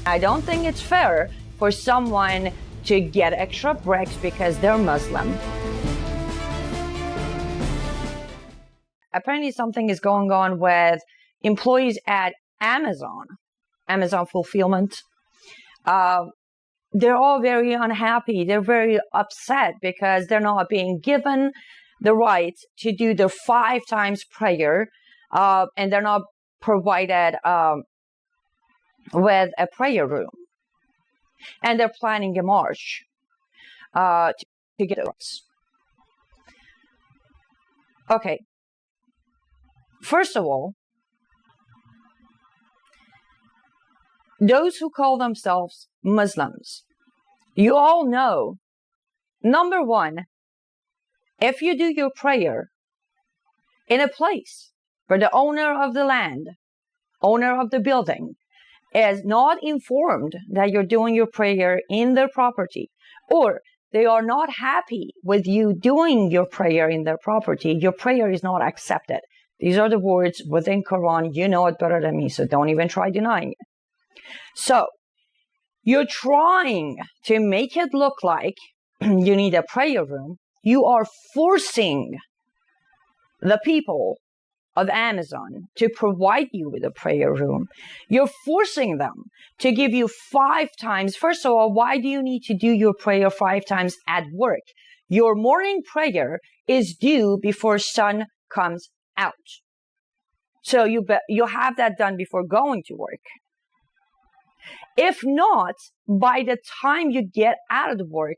I don't think it's fair for someone to get extra breaks because they're Muslim. Apparently something is going on with employees at Amazon fulfillment. They're all very unhappy. They're very upset because they're not being given the right to do their 5 times prayer, and they're not provided with a prayer room. And they're planning a march to get it. Okay. First of all, those who call themselves Muslims, you all know, number one, if you do your prayer in a place where the owner of the land, owner of the building, is not informed that you're doing your prayer in their property, or they are not happy with you doing your prayer in their property, your prayer is not accepted. These are the words within Quran. You know it better than me, so don't even try denying it. So, you're trying to make it look like you need a prayer room. You are forcing the people of Amazon to provide you with a prayer room. You're forcing them to give you 5 times. First of all, why do you need to do your prayer 5 times at work? Your morning prayer is due before sun comes out. So you have that done before going to work. If not, by the time you get out of work,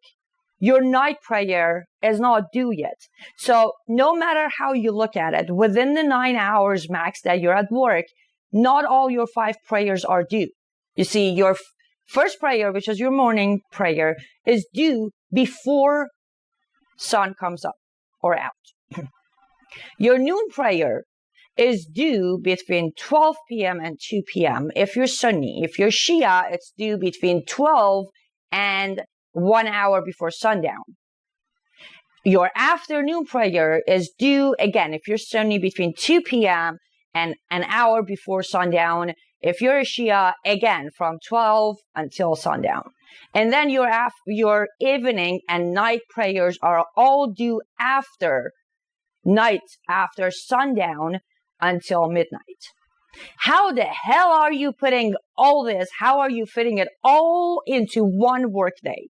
your night prayer is not due yet. So no matter how you look at it, within the 9 hours max that you're at work, not all your 5 prayers are due. You see, your first prayer, which is your morning prayer, is due before sun comes up or out. Your noon prayer is due between 12 p.m. and 2 p.m. If you're Sunni. If you're Shia, it's due between 12 and 1 hour before sundown. Your afternoon prayer is due, again, if you're Sunni, between 2 p.m. and an hour before sundown. If you're a Shia, again, from 12 until sundown. And then your evening and night prayers are all due after sundown until midnight. How the hell are you putting all this? How are you fitting it all into one workday?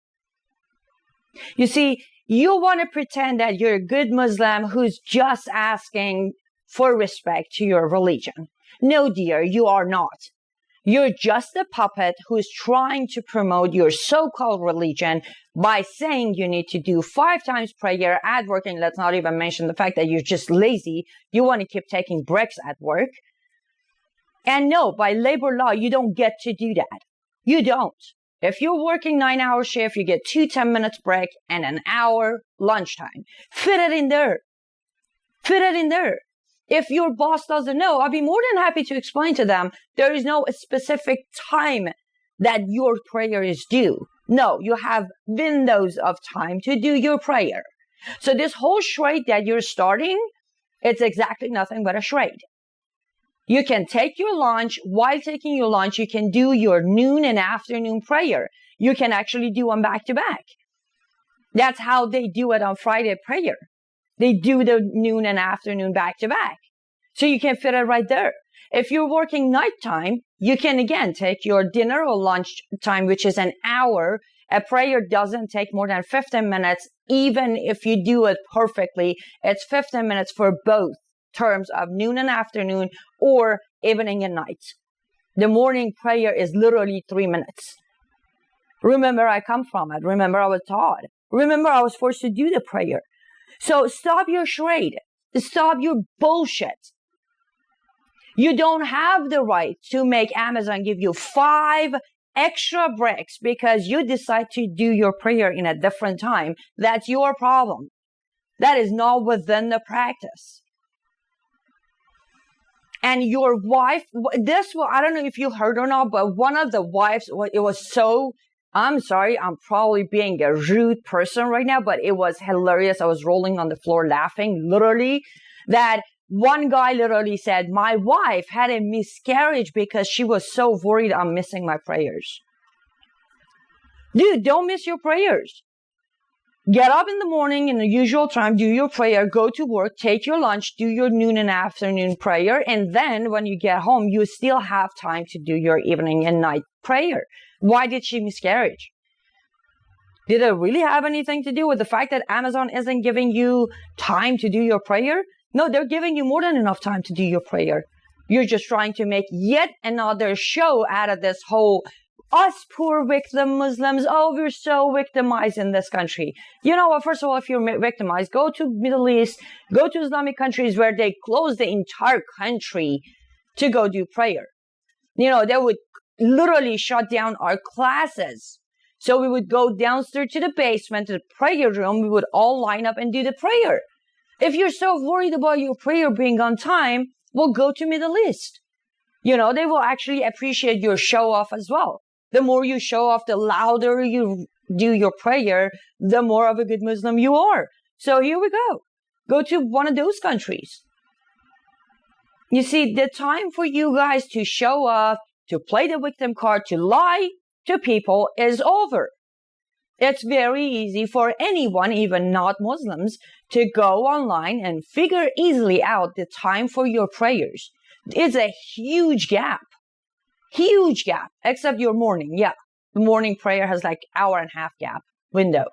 You see, you want to pretend that you're a good Muslim who's just asking for respect to your religion. No, dear, you are not. You're just a puppet who's trying to promote your so-called religion by saying you need to do 5 times prayer at work. And let's not even mention the fact that you're just lazy. You want to keep taking breaks at work. And no, by labor law, you don't get to do that. You don't. If you're working 9-hour shift, you get 2 10-minute break and an hour lunchtime. Fit it in there. Fit it in there. If your boss doesn't know, I'll be more than happy to explain to them there is no specific time that your prayer is due. No, you have windows of time to do your prayer. So this whole charade that you're starting, it's exactly nothing but a charade. You can take your lunch. While taking your lunch, you can do your noon and afternoon prayer. You can actually do them back to back. That's how they do it on Friday prayer. They do the noon and afternoon back to back. So you can fit it right there. If you're working nighttime, you can again take your dinner or lunch time, which is an hour. A prayer doesn't take more than 15 minutes. Even if you do it perfectly, it's 15 minutes for both terms of noon and afternoon or evening and night. The morning prayer is literally 3 minutes. Remember, I come from it. Remember, I was taught. Remember, I was forced to do the prayer. So stop your charade. Stop your bullshit. You don't have the right to make Amazon give you 5 extra breaks because you decide to do your prayer in a different time. That's your problem. That is not within the practice. And your wife, I don't know if you heard or not, but one of the wives, it was so, I'm sorry, I'm probably being a rude person right now, but it was hilarious. I was rolling on the floor laughing, literally, that one guy literally said, my wife had a miscarriage because she was so worried I'm missing my prayers. Dude, don't miss your prayers. Get up in the morning in the usual time, do your prayer, go to work, take your lunch, do your noon and afternoon prayer, and then when you get home, you still have time to do your evening and night prayer. Why did she miscarriage? Did it really have anything to do with the fact that Amazon isn't giving you time to do your prayer? No, they're giving you more than enough time to do your prayer. You're just trying to make yet another show out of this whole us poor victim Muslims. Oh, we're so victimized in this country. You know what? First of all, if you're victimized, go to Middle East, go to Islamic countries where they close the entire country to go do prayer. You know, they would literally shut down our classes. So we would go downstairs to the basement, to the prayer room. We would all line up and do the prayer. If you're so worried about your prayer being on time, well, go to Middle East. You know, they will actually appreciate your show off as well. The more you show off, the louder you do your prayer, the more of a good Muslim you are. So here we go. Go to one of those countries. You see, the time for you guys to show off, to play the victim card, to lie to people is over. It's very easy for anyone, even not Muslims, to go online and figure easily out the time for your prayers. It's a huge gap. Huge gap, except your morning. Yeah, the morning prayer has like hour and a half gap window.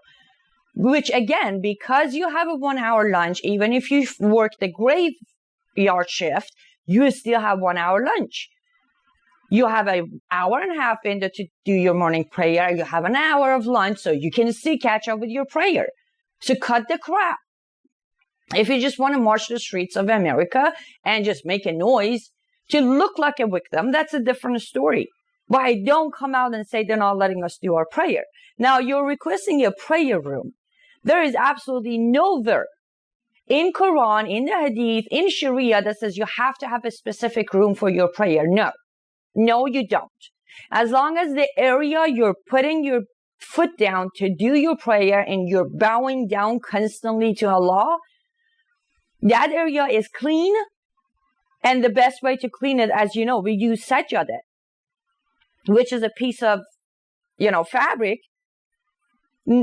Which again, because you have a 1 hour lunch, even if you work the graveyard shift, you still have 1 hour lunch. You have an hour and a half window to do your morning prayer. You have an hour of lunch, so you can still catch up with your prayer. So cut the crap. If you just want to march the streets of America and just make a noise to look like a victim, that's a different story. But don't come out and say they're not letting us do our prayer. Now, you're requesting a prayer room. There is absolutely nowhere in Quran, in the Hadith, in Sharia that says you have to have a specific room for your prayer. No. No, you don't. As long as the area you're putting your foot down to do your prayer and you're bowing down constantly to Allah, that area is clean. And the best way to clean it, as you know, we use sajjadah, which is a piece of, fabric.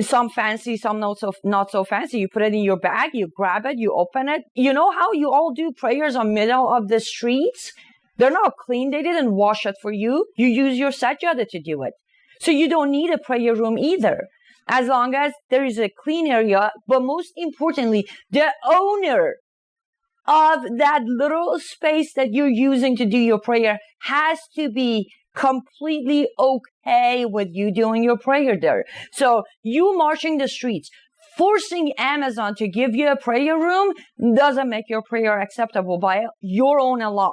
Some fancy, some not so fancy. You put it in your bag, you grab it, you open it. You know how you all do prayers on middle of the streets? They're not clean. They didn't wash it for you. You use your sajjadah to do it. So you don't need a prayer room either. As long as there is a clean area, but most importantly, the owner of that little space that you're using to do your prayer has to be completely okay with you doing your prayer there. So you marching the streets, forcing Amazon to give you a prayer room doesn't make your prayer acceptable by your own Allah.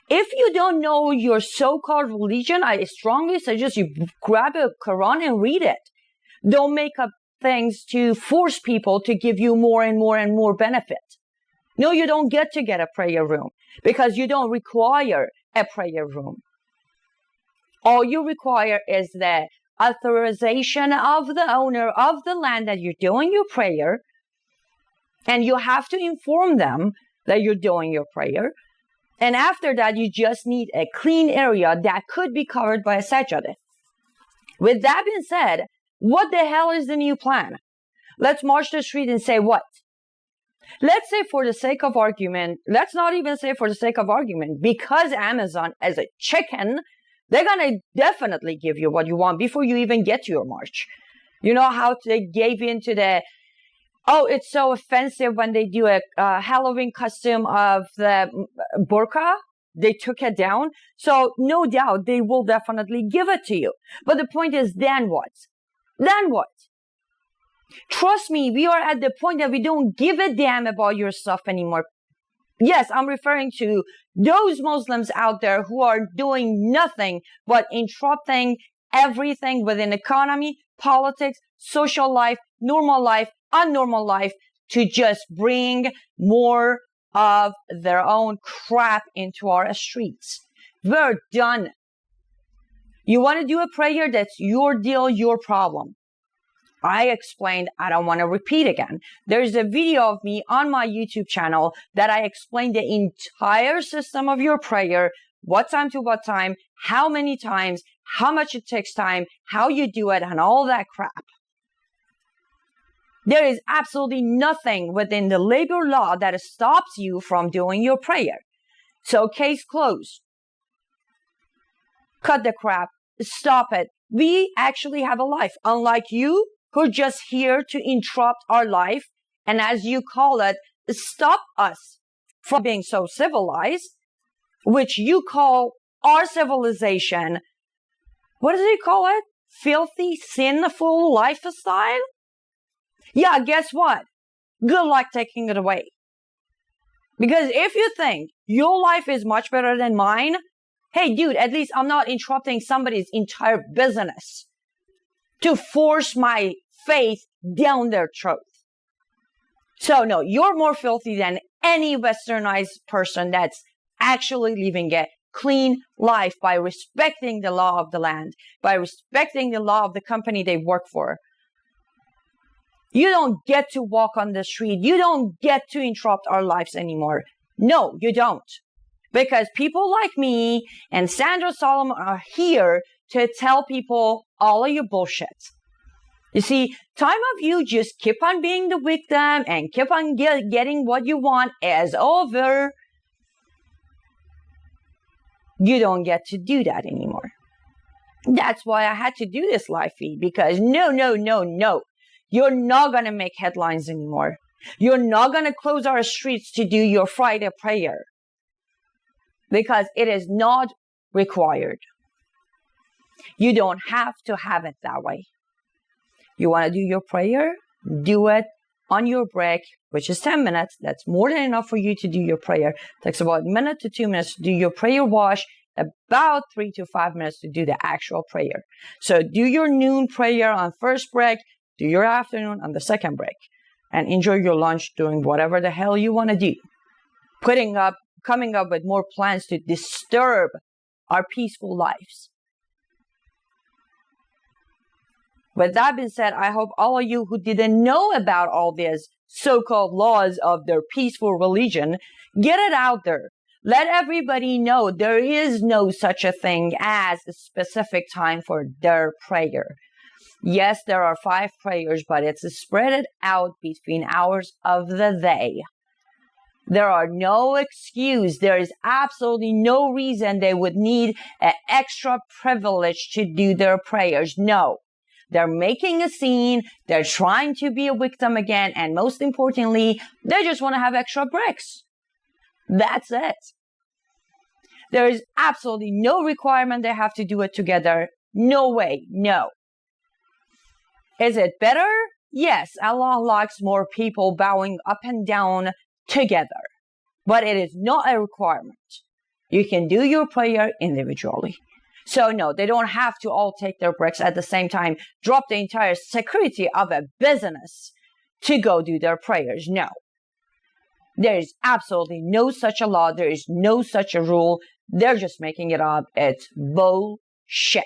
If you don't know your so-called religion, I strongly suggest you grab a Quran and read it. Don't make up things to force people to give you more and more and more benefit. No, you don't get to get a prayer room because you don't require a prayer room. All you require is the authorization of the owner of the land that you're doing your prayer, and you have to inform them that you're doing your prayer. And after that, you just need a clean area that could be covered by a sajjadah. With that being said, what the hell is the new plan? Let's march the street and say what? Let's say for the sake of argument, let's not even say for the sake of argument, because Amazon is a chicken, they're going to definitely give you what you want before you even get to your march. You know how they gave in to the, oh, it's so offensive when they do a Halloween costume of the burqa. They took it down. So no doubt they will definitely give it to you. But the point is, then what? Then what? Trust me, we are at the point that we don't give a damn about your stuff anymore. Yes, I'm referring to those Muslims out there who are doing nothing but interrupting everything within economy, politics, social life, normal life, unnormal life, to just bring more of their own crap into our streets. We're done. You want to do a prayer? That's your deal, your problem. I explained, I don't want to repeat again. There's a video of me on my YouTube channel that I explained the entire system of your prayer, what time to what time, how many times, how much it takes time, how you do it, and all that crap. There is absolutely nothing within the labor law that stops you from doing your prayer. So case closed. Cut the crap. Stop it. We actually have a life. Unlike you, who are just here to interrupt our life, and as you call it, stop us from being so civilized, which you call our civilization. What does he call it? Filthy, sinful lifestyle? Yeah, guess what? Good luck taking it away. Because if you think your life is much better than mine, hey, dude, at least I'm not interrupting somebody's entire business to force my faith down their throat. So no, you're more filthy than any westernized person that's actually living a clean life by respecting the law of the land, by respecting the law of the company they work for. You don't get to walk on the street. You don't get to interrupt our lives anymore. No, you don't. Because people like me and Sandra Solomon are here to tell people all of your bullshit. You see, time of you just keep on being the victim and keep on getting what you want is over. You don't get to do that anymore. That's why I had to do this live feed, because no. You're not going to make headlines anymore. You're not going to close our streets to do your Friday prayer, because it is not required. You don't have to have it that way. You want to do your prayer? Do it on your break, which is 10 minutes. That's more than enough for you to do your prayer. It takes about 1 minute to 2 minutes to do your prayer wash, about 3 to 5 minutes to do the actual prayer. So do your noon prayer on first break, do your afternoon on the second break, and enjoy your lunch doing whatever the hell you want to do. Coming up with more plans to disturb our peaceful lives. With that being said, I hope all of you who didn't know about all these so-called laws of their peaceful religion, get it out there. Let everybody know there is no such a thing as a specific time for their prayer. Yes, there are 5 prayers, but it's spread out between hours of the day. There are no excuse. There is absolutely no reason they would need an extra privilege to do their prayers. No. They're making a scene. They're trying to be a victim again. And most importantly, they just want to have extra bricks. That's it. There is absolutely no requirement they have to do it together. No way. No. Is it better? Yes, Allah likes more people bowing up and down together. But it is not a requirement. You can do your prayer individually. So no, they don't have to all take their breaks at the same time, drop the entire security of a business to go do their prayers. No. There is absolutely no such a law. There is no such a rule. They're just making it up. It's bullshit.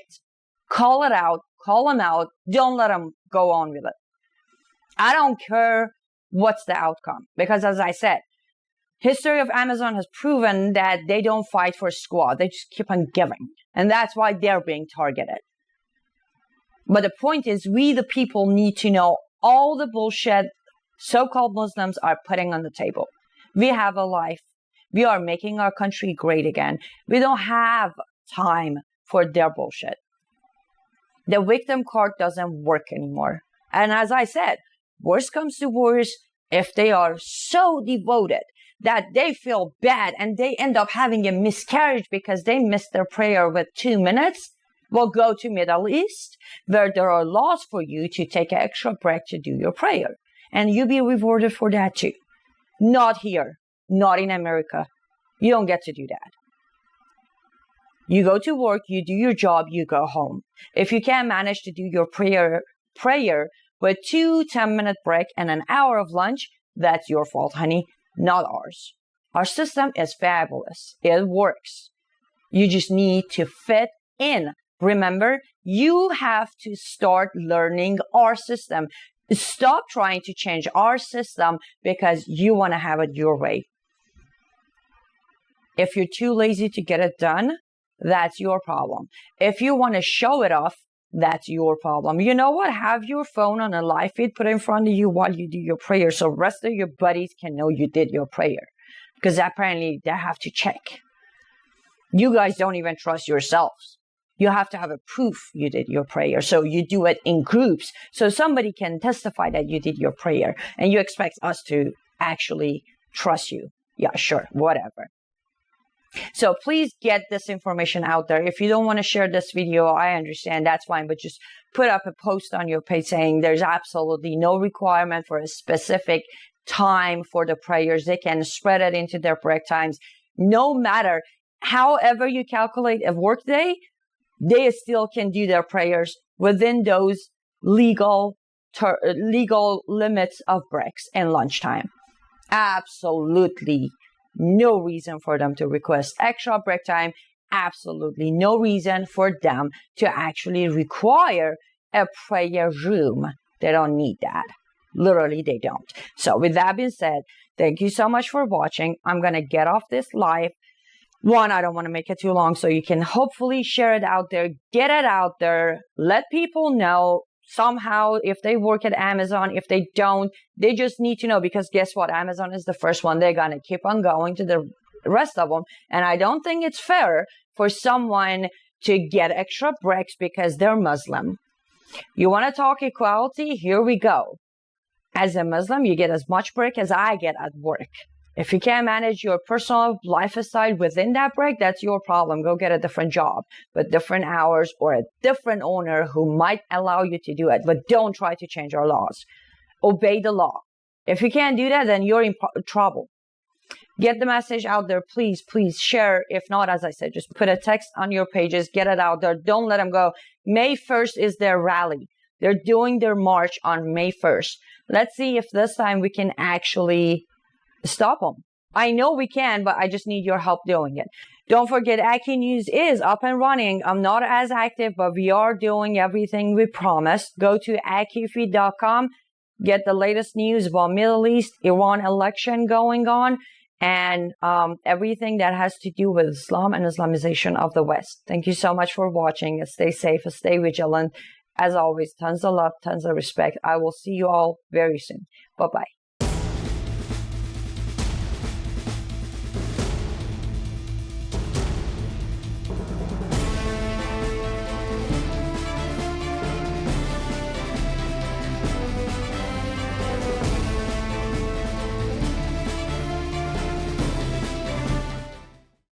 Call it out. Call them out. Don't let them go on with it. I don't care what's the outcome. Because as I said, history of Amazon has proven that they don't fight for squat. They just keep on giving. And that's why they're being targeted. But the point is, we the people need to know all the bullshit so-called Muslims are putting on the table. We have a life. We are making our country great again. We don't have time for their bullshit. The victim card doesn't work anymore. And as I said, worst comes to worst, if they are so devoted that they feel bad and they end up having a miscarriage because they missed their prayer with 2 minutes, well, go to Middle East, where there are laws for you to take an extra break to do your prayer. And you'll be rewarded for that too. Not here. Not in America. You don't get to do that. You go to work, you do your job, you go home. If you can't manage to do your prayer with 2 10-minute break and an hour of lunch, that's your fault, honey, not ours. Our system is fabulous. It works. You just need to fit in. Remember, you have to start learning our system. Stop trying to change our system because you want to have it your way. If you're too lazy to get it done, that's your problem. If you want to show it off, that's your problem. You know what? Have your phone on a live feed put in front of you while you do your prayer so the rest of your buddies can know you did your prayer. Because apparently they have to check. You guys don't even trust yourselves. You have to have a proof you did your prayer. So you do it in groups so somebody can testify that you did your prayer. And you expect us to actually trust you. Yeah, sure, whatever. So please get this information out there. If you don't want to share this video, I understand, that's fine. But just put up a post on your page saying there's absolutely no requirement for a specific time for the prayers. They can spread it into their break times. No matter however you calculate a work day, they still can do their prayers within those legal limits of breaks and lunchtime. Absolutely no reason for them to request extra break time. Absolutely no reason for them to actually require a prayer room. They don't need that. Literally, they don't. So with that being said, thank you so much for watching. I'm going to get off this live. One, I don't want to make it too long, so you can hopefully share it out there, get it out there, let people know somehow if they work at Amazon. If they don't, they just need to know, because guess what? Amazon is the first one. They're going to keep on going to the rest of them. And I don't think it's fair for someone to get extra breaks because they're Muslim. You want to talk equality? Here we go. As a Muslim, you get as much break as I get at work. If you can't manage your personal lifestyle within that break, that's your problem. Go get a different job with different hours or a different owner who might allow you to do it. But don't try to change our laws. Obey the law. If you can't do that, then you're in trouble. Get the message out there. Please, please share. If not, as I said, just put a text on your pages. Get it out there. Don't let them go. May 1st is their rally. They're doing their march on May 1st. Let's see if this time we can actually stop them. I know we can, but I just need your help doing it. Don't forget, ACUNews is up and running. I'm not as active, but we are doing everything we promised. Go to acufeed.com. Get the latest news about Middle East, Iran election going on, and everything that has to do with Islam and Islamization of the West. Thank you so much for watching. Stay safe, stay vigilant. As always, tons of love, tons of respect. I will see you all very soon. Bye-bye.